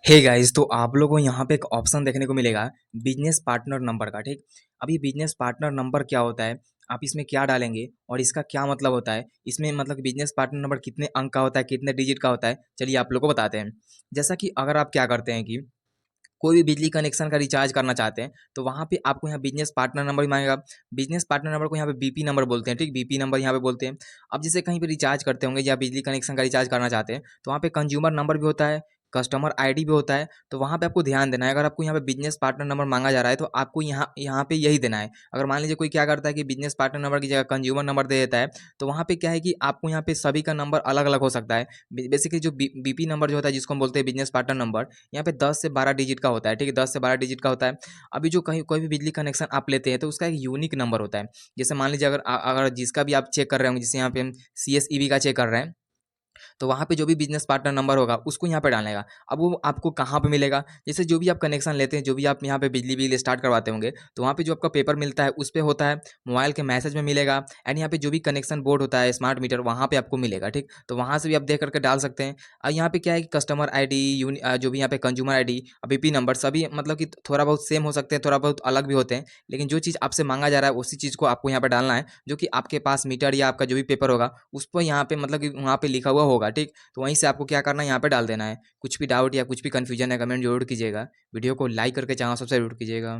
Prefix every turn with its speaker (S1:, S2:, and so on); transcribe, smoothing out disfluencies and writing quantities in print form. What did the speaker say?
S1: Hey guys, तो आप लोगों को यहाँ पे एक ऑप्शन देखने को मिलेगा बिजनेस पार्टनर नंबर का। ठीक। अब ये बिजनेस पार्टनर नंबर क्या होता है, आप इसमें क्या डालेंगे और इसका क्या मतलब होता है, इसमें मतलब बिजनेस पार्टनर नंबर कितने अंक का होता है, कितने डिजिट का होता है, चलिए आप लोगों को बताते हैं। जैसा कि अगर आप क्या करते हैं कि कोई भी बिजली कनेक्शन का रिचार्ज करना चाहते हैं तो वहाँ पे आपको यहाँ बिजनेस पार्टनर नंबर भी मांगेगा। बिजनेस पार्टनर नंबर को यहाँ पे बीपी नंबर बोलते हैं। ठीक, बीपी नंबर यहाँ पे बोलते हैं। अब जैसे कहीं पे रिचार्ज करते होंगे या बिजली कनेक्शन का रिचार्ज करना चाहते हैं तो वहाँ पे कंज्यूमर नंबर भी होता है, कस्टमर आईडी भी होता है। तो वहाँ पे आपको ध्यान देना है, अगर आपको यहाँ पे बिजनेस पार्टनर नंबर मांगा जा रहा है तो आपको यहाँ यहाँ पे यही देना है। अगर मान लीजिए कोई क्या करता है कि बिजनेस पार्टनर नंबर की जगह कंज्यूमर नंबर दे देता है तो वहाँ पे क्या है कि आपको यहाँ पे सभी का नंबर अलग अलग हो सकता है। बेसिकली जो बीपी नंबर जो होता है जिसको हम बोलते हैं बिजनेस पार्टनर नंबर, यहाँ पे 10 से 12 डिजिट का होता है। ठीक है, 10 से 12 डिजिट का होता है। अभी जो कहीं कोई भी बिजली कनेक्शन आप लेते हैं तो उसका एक यूनिक नंबर होता है। जैसे मान लीजिए अगर जिसका भी आप चेक कर रहे होंगे, जैसे यहाँ पे हम सीएसईबी का चेक कर रहे हैं तो वहाँ पे जो भी बिजनेस पार्टनर नंबर होगा उसको यहाँ पे डालने का। अब वो आपको कहाँ पे मिलेगा, जैसे जो भी आप कनेक्शन लेते हैं, जो भी आप यहाँ पे बिजली बिल स्टार्ट करवाते होंगे तो वहाँ पे जो आपका पेपर मिलता है उस पे होता है, मोबाइल के मैसेज में मिलेगा। एंड यहाँ पे जो भी कनेक्शन बोर्ड होता है, स्मार्ट मीटर, वहाँ पे आपको मिलेगा। ठीक, तो वहाँ से भी आप देख करके डाल सकते हैं। और यहाँ पे क्या है कि कस्टमर आईडी, जो भी यहाँ पे कंज्यूमर आईडी, बीपी नंबर सभी मतलब कि थोड़ा बहुत सेम हो सकते हैं, थोड़ा बहुत अलग भी होते हैं, लेकिन जो चीज़ आपसे मांगा जा रहा है उसी चीज़ को आपको यहाँ पे डालना है, जो कि आपके पास मीटर या आपका जो भी पेपर होगा उस पर यहाँ पे मतलब कि वहाँ पे लिखा हुआ होगा। ठीक, तो वहीं से आपको क्या करना है, यहाँ पे डाल देना है। कुछ भी डाउट या कुछ भी कन्फ्यूजन है कमेंट जरूर कीजिएगा। वीडियो को लाइक करके चैनल सब्सक्राइब जरूर कीजिएगा।